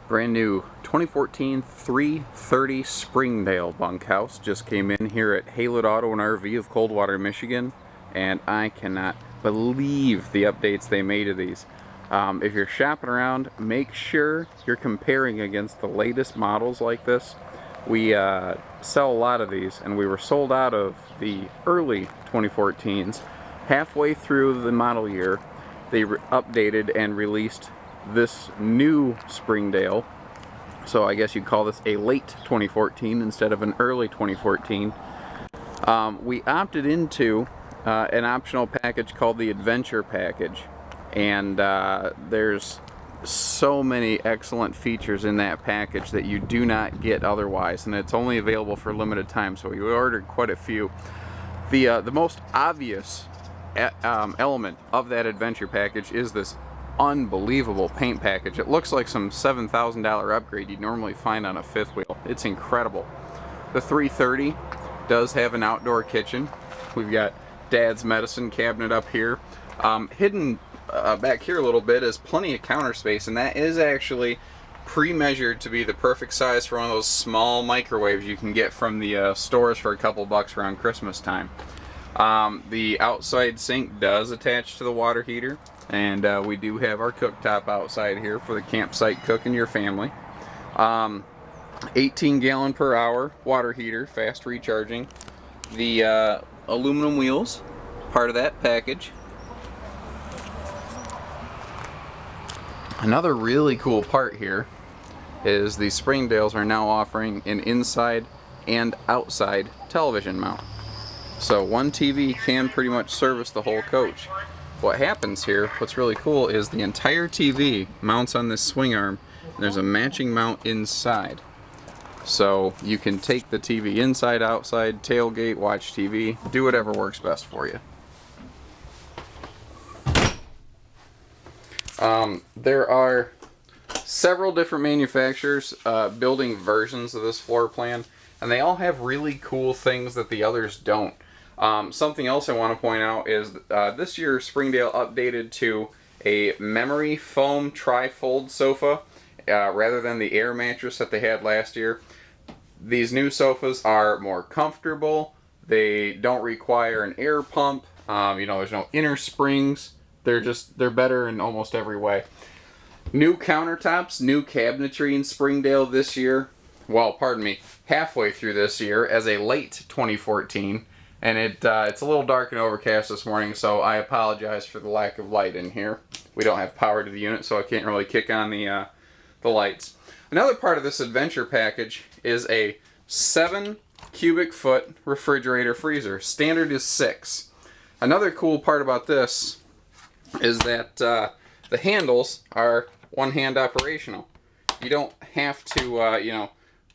Brand new 2014 330 Springdale bunkhouse just came in here at Haylett Auto and RV of Coldwater, Michigan, and I cannot believe the updates they made to these. If you're shopping around, make sure you're comparing against the latest models like this. We sell a lot of these, and we were sold out of the early 2014s. Halfway through the model year, they updated and released this new Springdale, so I guess you'd call this a late 2014 instead of an early 2014. We opted into an optional package called the Adventure Package, and there's so many excellent features in that package that you do not get otherwise, and it's only available for a limited time, so we ordered quite a few. The most obvious element of that Adventure Package is this unbelievable paint package. It looks like some $7,000 upgrade you'd normally find on a fifth wheel. It's incredible. The 330 does have an outdoor kitchen. We've got Dad's medicine cabinet up here. Hidden back here a little bit is plenty of counter space, and that is actually pre-measured to be the perfect size for one of those small microwaves you can get from the stores for a couple bucks around Christmas time. The outside sink does attach to the water heater, and we do have our cooktop outside here for the campsite cook and your family. 18 gallon per hour water heater, fast recharging. The aluminum wheels, part of that package. Another really cool part here is the Springdales are now offering an inside and outside television mount. So one TV can pretty much service the whole coach. What happens here, what's really cool, is the entire TV mounts on this swing arm, and there's a matching mount inside. So you can take the TV inside, outside, tailgate, watch TV, do whatever works best for you. There are several different manufacturers building versions of this floor plan, and they all have really cool things that the others don't. Something else I want to point out is this year Springdale updated to a memory foam tri-fold sofa rather than the air mattress that they had last year. These new sofas are more comfortable. They don't require an air pump. There's no inner springs. They're better in almost every way. New countertops, new cabinetry in Springdale this year. Well, pardon me, halfway through this year as a late 2014. And it's a little dark and overcast this morning, so I apologize for the lack of light in here. We don't have power to the unit, so I can't really kick on the lights. Another part of this Adventure Package is a 7 cubic foot refrigerator freezer. Standard is 6. Another cool part about this is that the handles are one-hand operational. You don't have to,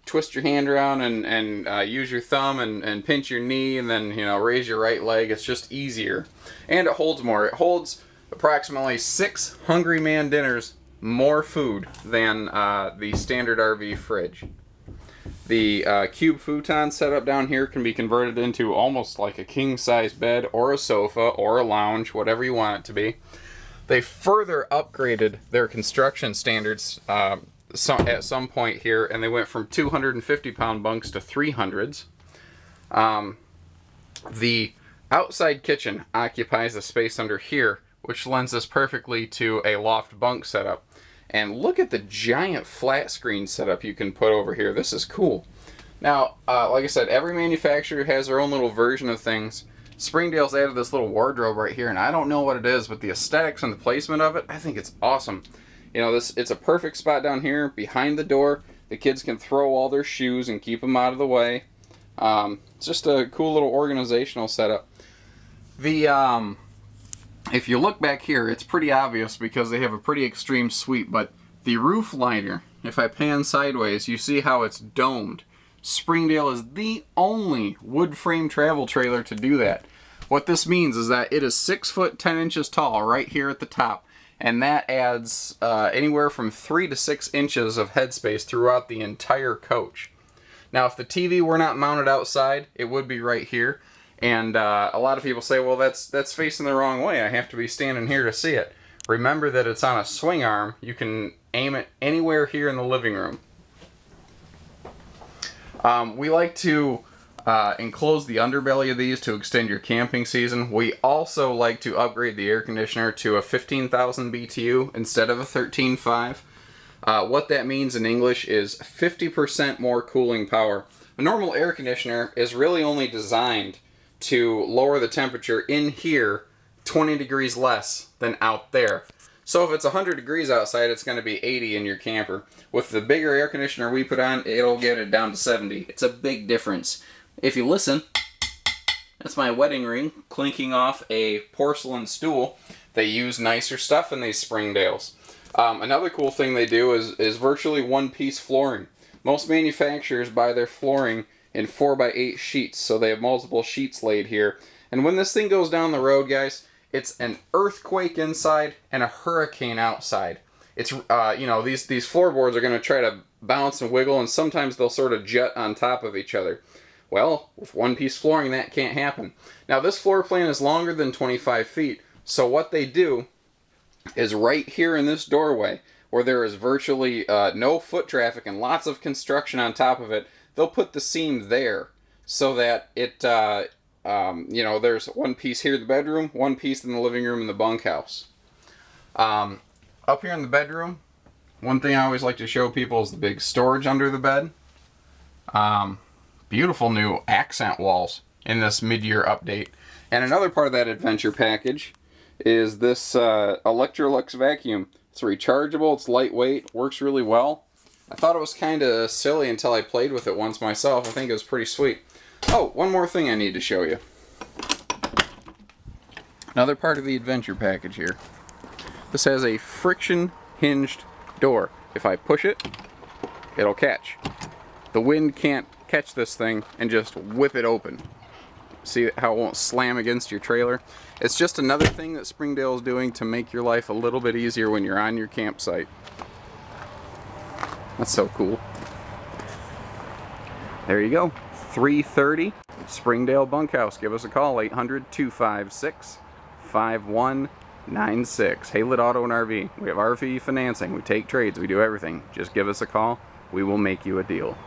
twist your hand around and use your thumb and pinch your knee and then, raise your right leg. It's just easier. And it holds more. It holds approximately 6 Hungry Man dinners more food than the standard RV fridge. The cube futon setup down here can be converted into almost like a king-size bed or a sofa or a lounge, whatever you want it to be. They further upgraded their construction standards at some point here, and they went from 250-pound bunks to 300s. The outside kitchen occupies the space under here, which lends us perfectly to a loft bunk setup. And look at the giant flat screen setup you can put over here. This is cool. Now, like I said, every manufacturer has their own little version of things. Springdale's added this little wardrobe right here, and I don't know what it is, but the aesthetics and the placement of it, I think it's awesome. It's a perfect spot down here behind the door. The kids can throw all their shoes and keep them out of the way. It's just a cool little organizational setup. If you look back here, it's pretty obvious because they have a pretty extreme sweep, but the roof liner, if I pan sideways, you see how it's domed. Springdale is the only wood frame travel trailer to do that. What this means is that it is 6 foot 10 inches tall right here at the top, and that adds anywhere from 3 to 6 inches of headspace throughout the entire coach. Now, if the TV were not mounted outside, it would be right here. And a lot of people say, well, that's facing the wrong way. I have to be standing here to see it. Remember that it's on a swing arm. You can aim it anywhere here in the living room. We like to enclose the underbelly of these to extend your camping season. We also like to upgrade the air conditioner to a 15,000 BTU instead of a 13.5. What that means in English is 50% more cooling power. A normal air conditioner is really only designed to lower the temperature in here 20 degrees less than out there. So if it's 100 degrees outside, it's going to be 80 in your camper. With the bigger air conditioner we put on, it'll get it down to 70. It's a big difference. If you listen, that's my wedding ring clinking off a porcelain stool. They use nicer stuff in these Springdales. Another cool thing they do is virtually one-piece flooring. Most manufacturers buy their flooring in 4x8 sheets, so they have multiple sheets laid here. And when this thing goes down the road, guys, it's an earthquake inside and a hurricane outside. It's you know, these floorboards are going to try to bounce and wiggle, and sometimes they'll sort of jut on top of each other. Well, with one-piece flooring, that can't happen. Now, this floor plan is longer than 25 feet, so what they do is right here in this doorway, where there is virtually no foot traffic and lots of construction on top of it, they'll put the seam there so that it, you know, there's one piece here in the bedroom, one piece in the living room and the bunkhouse. Up here in the bedroom, one thing I always like to show people is the big storage under the bed. Beautiful new accent walls in this mid-year update. And another part of that adventure package is this Electrolux vacuum. It's rechargeable, it's lightweight, works really well. I thought it was kind of silly until I played with it once myself. I think it was pretty sweet. Oh, one more thing I need to show you. Another part of the adventure package here. This has a friction hinged door. If I push it, it'll catch. The wind can't catch this thing and just whip it open. See how it won't slam against your trailer? It's just another thing that Springdale is doing to make your life a little bit easier when you're on your campsite. That's so cool. There you go. 330 Springdale Bunkhouse. Give us a call, 800-256-5196. Haylett Auto and RV. We have RV financing. We take trades. We do everything. Just give us a call. We will make you a deal.